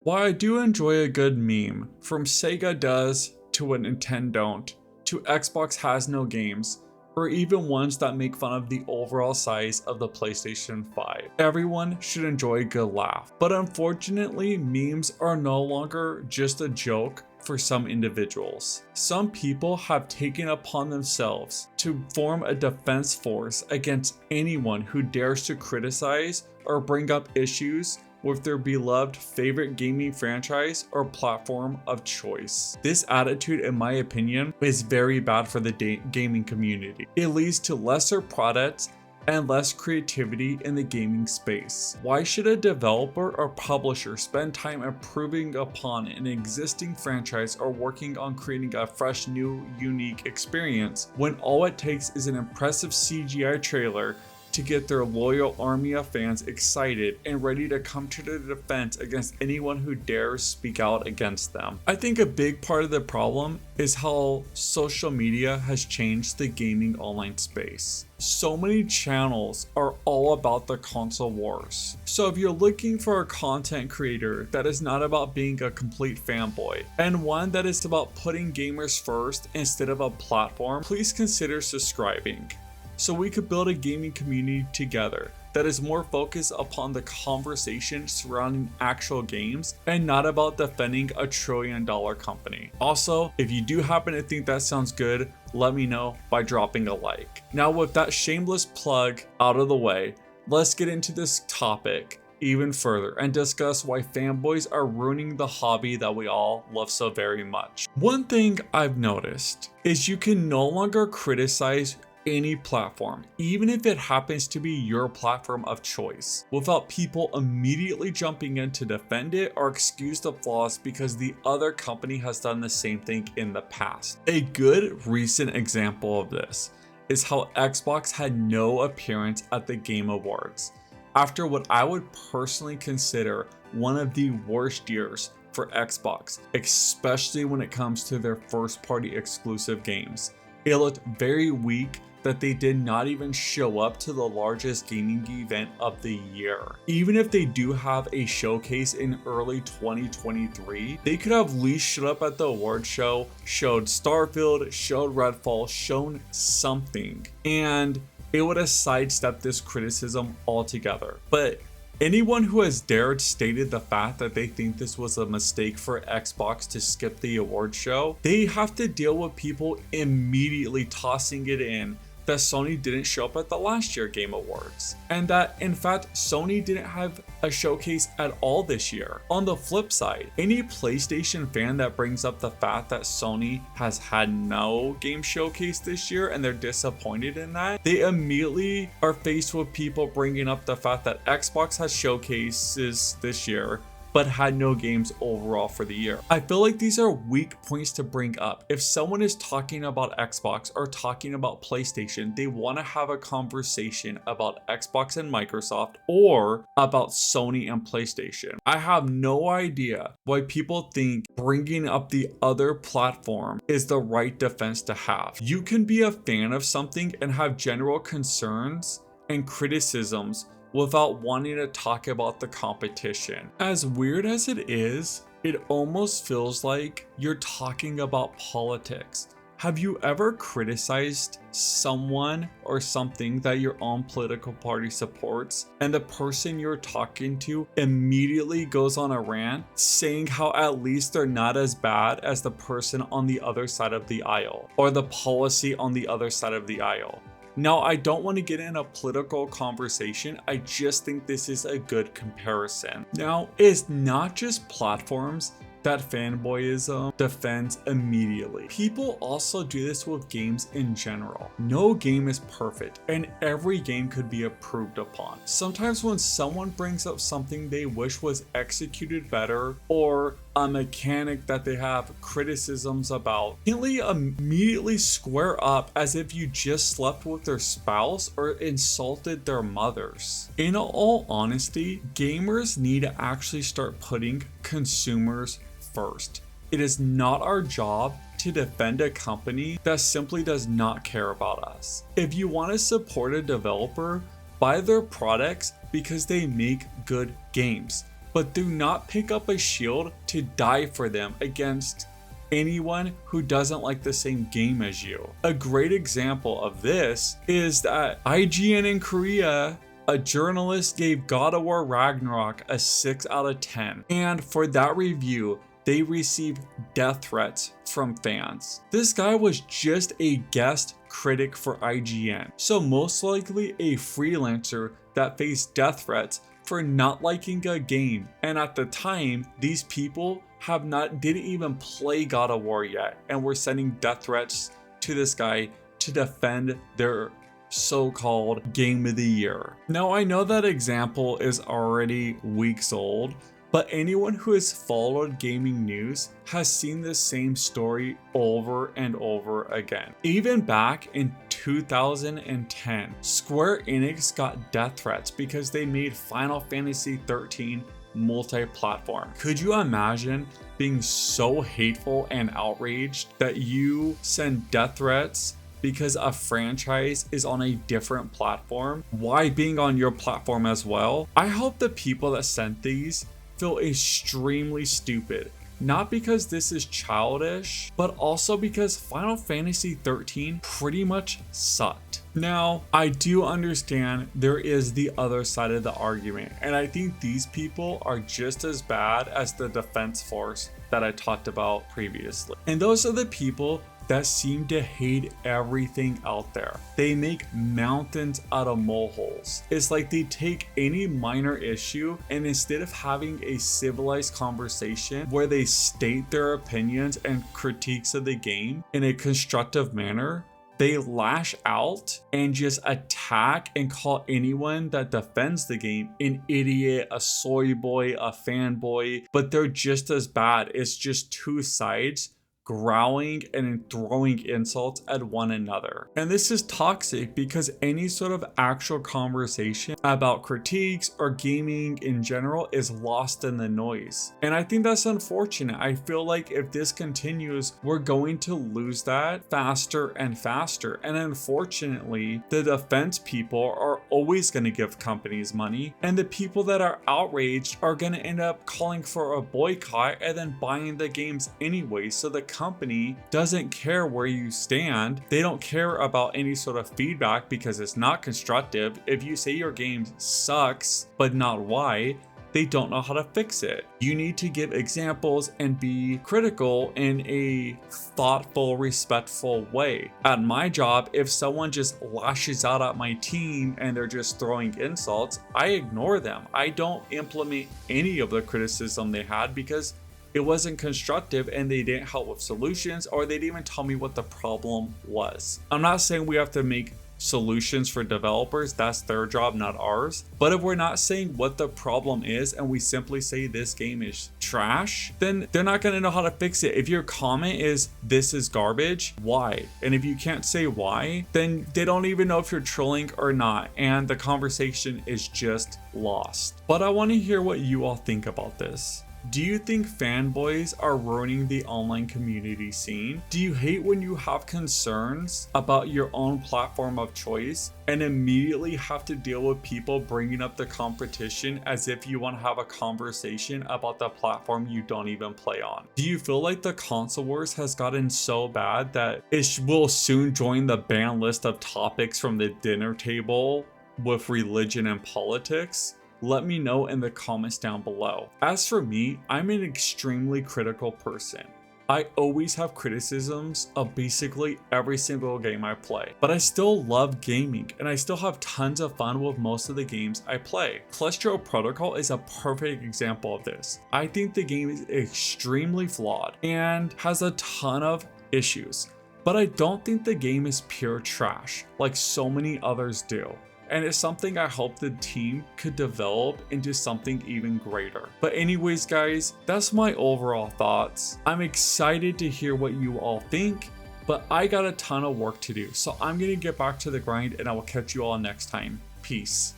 While I do enjoy a good meme, from Sega does to a Nintendo don't, to Xbox has no games, or even ones that make fun of the overall size of the PlayStation 5. Everyone should enjoy a good laugh. But unfortunately, memes are no longer just a joke for some individuals. Some people have taken upon themselves to form a defense force against anyone who dares to criticize or bring up issues with their beloved favorite gaming franchise or platform of choice. This attitude, in my opinion, is very bad for the gaming community. It leads to lesser products and less creativity in the gaming space. Why should a developer or publisher spend time improving upon an existing franchise or working on creating a fresh, new, unique experience when all it takes is an impressive CGI trailer to get their loyal army of fans excited and ready to come to their defense against anyone who dares speak out against them? I think a big part of the problem is how social media has changed the gaming online space. So many channels are all about the console wars. So if you're looking for a content creator that is not about being a complete fanboy and one that is about putting gamers first instead of a platform, please consider subscribing, so we could build a gaming community together that is more focused upon the conversation surrounding actual games and not about defending a $1 trillion company. Also, if you do happen to think that sounds good, let me know by dropping a like. Now, with that shameless plug out of the way, let's get into this topic even further and discuss why fanboys are ruining the hobby that we all love so very much. One thing I've noticed is you can no longer criticize any platform, even if it happens to be your platform of choice, without people immediately jumping in to defend it or excuse the flaws because the other company has done the same thing in the past. A good recent example of this is how Xbox had no appearance at the Game Awards after what I would personally consider one of the worst years for Xbox, especially when it comes to their first party exclusive games. It looked very weak that they did not even show up to the largest gaming event of the year. Even if they do have a showcase in early 2023, they could have at least showed up at the award show, showed Starfield, showed Redfall, shown something, and it would have sidestepped this criticism altogether. But anyone who has dared stated the fact that they think this was a mistake for Xbox to skip the award show, they have to deal with people immediately tossing it in that Sony didn't show up at the last year Game Awards, and that in fact Sony didn't have a showcase at all this year. On the flip side, any PlayStation fan that brings up the fact that Sony has had no game showcase this year and they're disappointed in that, they immediately are faced with people bringing up the fact that Xbox has showcases this year but had no games overall for the year. I feel like these are weak points to bring up. If someone is talking about Xbox or talking about PlayStation, they want to have a conversation about Xbox and Microsoft or about Sony and PlayStation. I have no idea why people think bringing up the other platform is the right defense to have. You can be a fan of something and have general concerns and criticisms without wanting to talk about the competition. As weird as it is, it almost feels like you're talking about politics. Have you ever criticized someone or something that your own political party supports, and the person you're talking to immediately goes on a rant saying how at least they're not as bad as the person on the other side of the aisle or the policy on the other side of the aisle? Now, I don't want to get in a political conversation, I just think this is a good comparison. Now, it's not just platforms that fanboyism defends immediately. People also do this with games in general. No game is perfect, and every game could be improved upon. Sometimes when someone brings up something they wish was executed better, or a mechanic that they have criticisms about, they immediately square up as if you just slept with their spouse or insulted their mothers. In all honesty, gamers need to actually start putting consumers first. It is not our job to defend a company that simply does not care about us. If you want to support a developer, buy their products because they make good games. but do not pick up a shield to die for them against anyone who doesn't like the same game as you. A great example of this is that IGN in Korea, a journalist gave God of War Ragnarok a 6 out of 10. And for that review, they received death threats from fans. This guy was just a guest critic for IGN, so most likely a freelancer that faced death threats for not liking a game. And at the time, these people didn't even play God of War yet and were sending death threats to this guy to defend their so-called game of the year. Now, I know that example is already weeks old, but anyone who has followed gaming news has seen the same story over and over again. Even back in 2010, Square Enix got death threats because they made Final Fantasy XIII multi-platform. Could you imagine being so hateful and outraged that you send death threats because a franchise is on a different platform? Why being on your platform as well? I hope the people that sent these feel extremely stupid. Not because this is childish, but also because Final Fantasy XIII pretty much sucked. Now, I do understand there is the other side of the argument, and I think these people are just as bad as the defense force that I talked about previously. And those are the people that seem to hate everything out there. They make mountains out of molehills. It's like they take any minor issue and instead of having a civilized conversation where they state their opinions and critiques of the game in a constructive manner, they lash out and just attack and call anyone that defends the game an idiot, a soy boy, a fanboy, but they're just as bad. It's just two sides growling and throwing insults at one another. And this is toxic because any sort of actual conversation about critiques or gaming in general is lost in the noise. And I think that's unfortunate. I feel like if this continues, we're going to lose that faster and faster. And unfortunately, the defense people are always going to give companies money, and the people that are outraged are going to end up calling for a boycott and then buying the games anyway. So the company doesn't care where you stand. They don't care about any sort of feedback because it's not constructive. If you say your game sucks but not why, they don't know how to fix it. You need to give examples and be critical in a thoughtful, respectful way. At my job, if someone just lashes out at my team and they're just throwing insults, I ignore them. I don't implement any of the criticism they had because it wasn't constructive and they didn't help with solutions, or they didn't even tell me what the problem was. I'm not saying we have to make solutions for developers, that's their job, not ours. But if we're not saying what the problem is and we simply say this game is trash, then they're not going to know how to fix it. If your comment is this is garbage, why? And if you can't say why, then they don't even know if you're trolling or not, and the conversation is just lost. But I want to hear what you all think about this. Do you think fanboys are ruining the online community scene? Do you hate when you have concerns about your own platform of choice and immediately have to deal with people bringing up the competition as if you want to have a conversation about the platform you don't even play on? Do you feel like the console wars has gotten so bad that it will soon join the ban list of topics from the dinner table with religion and politics? Let me know in the comments down below. As for me, I'm an extremely critical person. I always have criticisms of basically every single game I play, but I still love gaming and I still have tons of fun with most of the games I play. Callisto Protocol is a perfect example of this. I think the game is extremely flawed and has a ton of issues, but I don't think the game is pure trash like so many others do. And it's something I hope the team could develop into something even greater. But anyways, guys, that's my overall thoughts. I'm excited to hear what you all think, but I got a ton of work to do. So I'm gonna get back to the grind and I will catch you all next time. Peace.